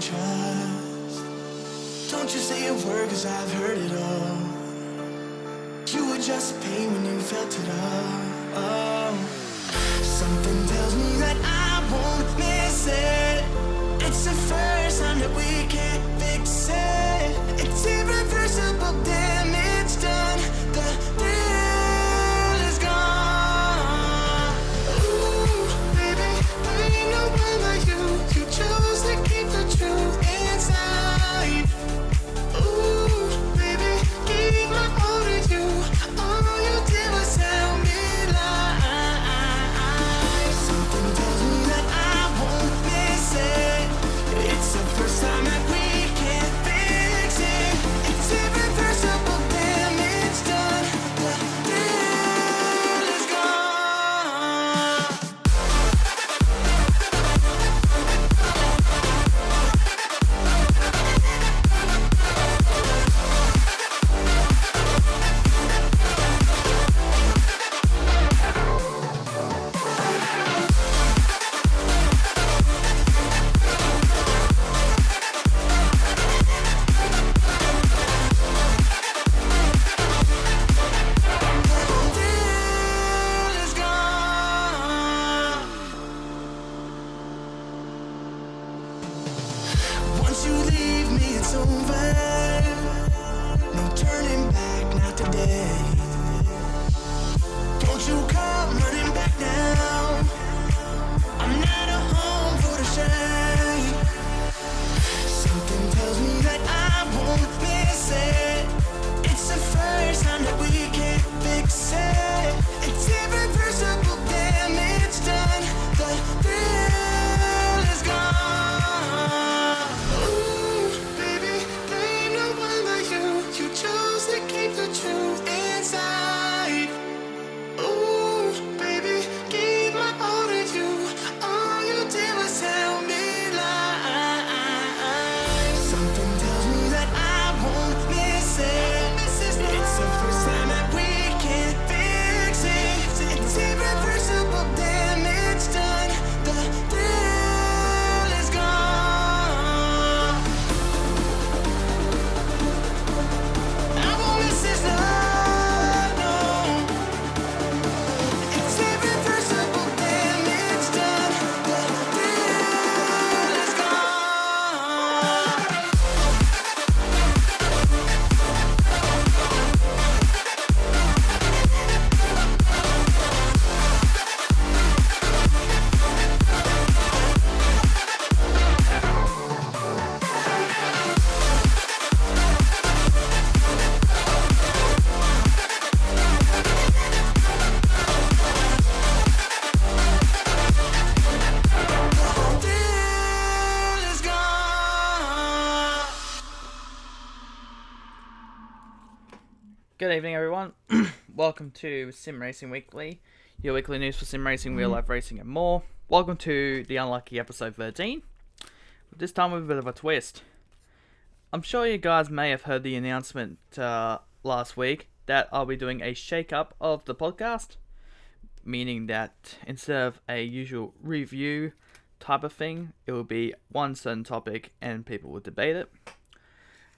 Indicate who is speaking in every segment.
Speaker 1: trust. Don't you say a word, cause I've heard it all. You were just pain when you felt it all. Oh. Something tells me that I won't miss it. It's the first time that we can't fix it. It's irreversible damage done. The thrill is gone. Ooh, baby, there ain't no one but you. You chose to keep the truth inside. Ooh, baby, keep my all to you. All you did was tell me lies. Something tells me that I won't miss it. It's the first time that we can't fix it. It's irreversible damage done. The thrill is gone. Once you leave me, it's over. No turning back, not today. Don't you come running back now. I'm not a home for the shame. Something tells me that I won't miss it. It's the first time that we can't fix it. It's irreversible damage done. The thrill is gone. Ooh, baby, there ain't no one but you. You chose to keep the truth inside. Ooh, baby, keep my all to you. All you did was tell me lies. Something tells me that I won't miss it. It's the first time that we can't fix it. It's irreversible damage done. The thrill is gone. I won't miss this love, no. It's irreversible damage done. The thrill is gone. Thrill is gone.
Speaker 2: Good evening, everyone. Welcome to Sim Racing Weekly, your weekly news for sim racing, real life racing, and more. Welcome to the unlucky episode 13. This time with a bit of a twist. I'm sure you guys may have heard the announcement last week that I'll be doing a shake-up of the podcast, meaning that instead of a usual review type of thing, it will be one certain topic and people will debate it.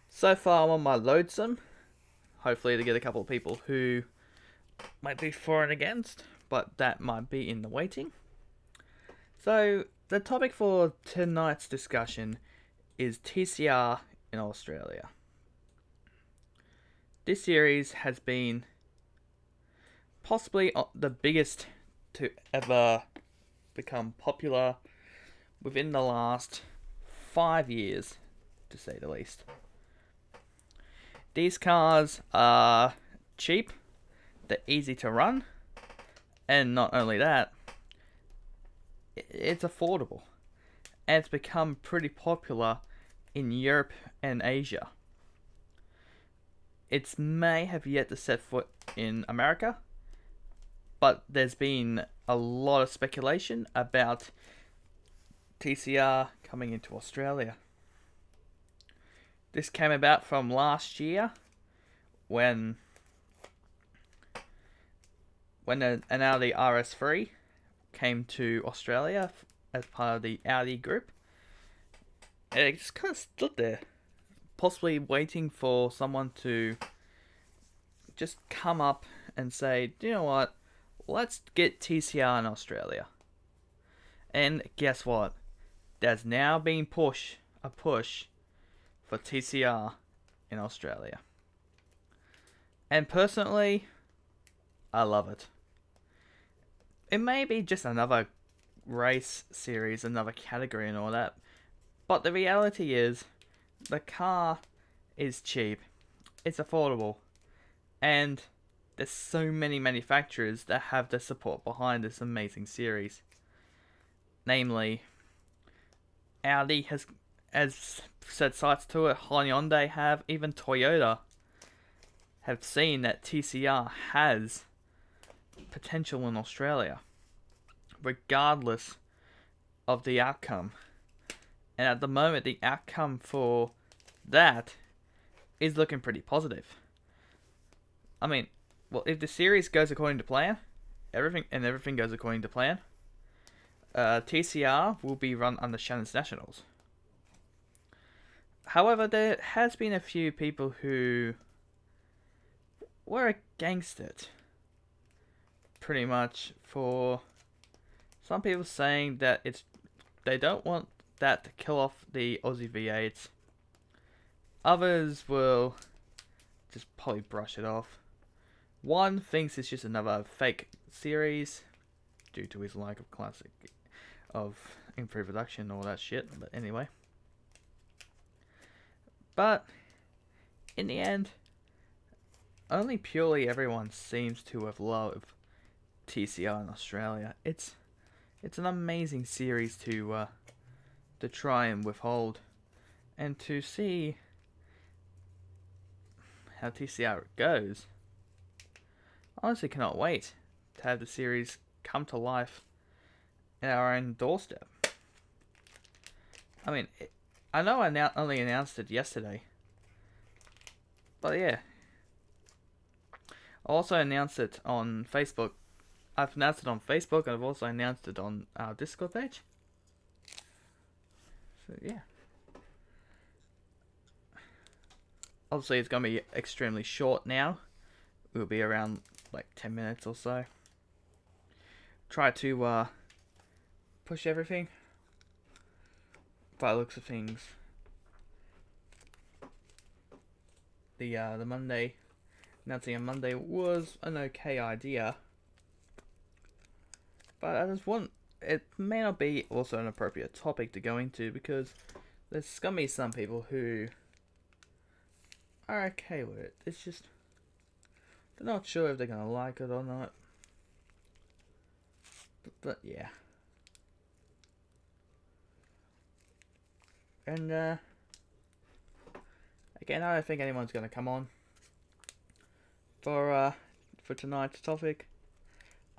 Speaker 2: So far, I'm on my lonesome. Hopefully to get a couple of people who might be for and against, but that might be in the waiting. So, the topic for tonight's discussion is TCR in Australia. This series has been possibly the biggest to ever become popular within the last 5 years, to say the least. These cars are cheap, they're easy to run, and not only that, it's affordable. And it's become pretty popular in Europe and Asia. It may have yet to set foot in America, but there's been a lot of speculation about TCR coming into Australia. This came about from last year when an Audi RS3 came to Australia as part of the Audi group. And it just kind of stood there, possibly waiting for someone to just come up and say, "Do you know what? Let's get TCR in Australia." And guess what? There's now been a push for TCR in Australia. And personally, I love it. It may be just another race series, another category and all that, but the reality is, the car is cheap, it's affordable, and there's so many manufacturers that have the support behind this amazing series. Namely, Audi has set sights to it, Hyundai have, even Toyota have seen that TCR has potential in Australia, regardless of the outcome. And at the moment, the outcome for that is looking pretty positive. I mean, well, if the series goes according to plan, everything goes according to plan, TCR will be run under Shannon's Nationals. However, there has been a few people who were against it. Pretty much, for some people saying that they don't want that to kill off the Aussie V8s. Others will just probably brush it off. One thinks it's just another fake series due to his lack of classic of improved production and all that shit. But anyway. But in the end, only purely everyone seems to have loved TCR in Australia. It's an amazing series to try and withhold, and to see how TCR goes. I honestly cannot wait to have the series come to life in our own doorstep. I mean, I know I only announced it yesterday, but yeah. I also announced it on Facebook. I've announced it on Facebook, and I've also announced it on our Discord page. So yeah. Obviously, it's going to be extremely short now. We'll be around like 10 minutes or so. Try to push everything. By the looks of things, the Monday, announcing on Monday was an okay idea, but I just want, it may not be also an appropriate topic to go into, because there's gonna be some people who are okay with it. It's just, they're not sure if they're gonna like it or not. But yeah. And again, I don't think anyone's gonna come on for tonight's topic.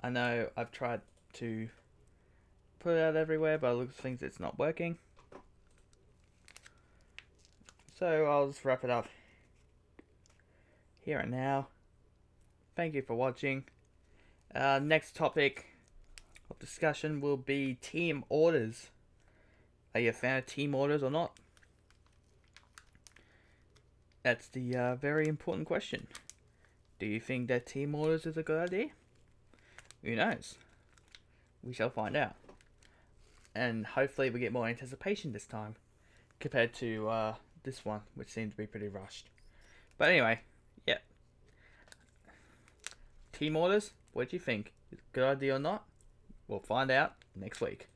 Speaker 2: I know I've tried to put it out everywhere, but it looks things it's not working. So I'll just wrap it up here and now. Thank you for watching. Next topic of discussion will be team orders. Are you a fan of team orders or not? That's the very important question. Do you think that team orders is a good idea? Who knows? We shall find out. And hopefully we get more anticipation this time, compared to this one, which seemed to be pretty rushed. But anyway, yeah. Team orders, what do you think? Is it a good idea or not? We'll find out next week.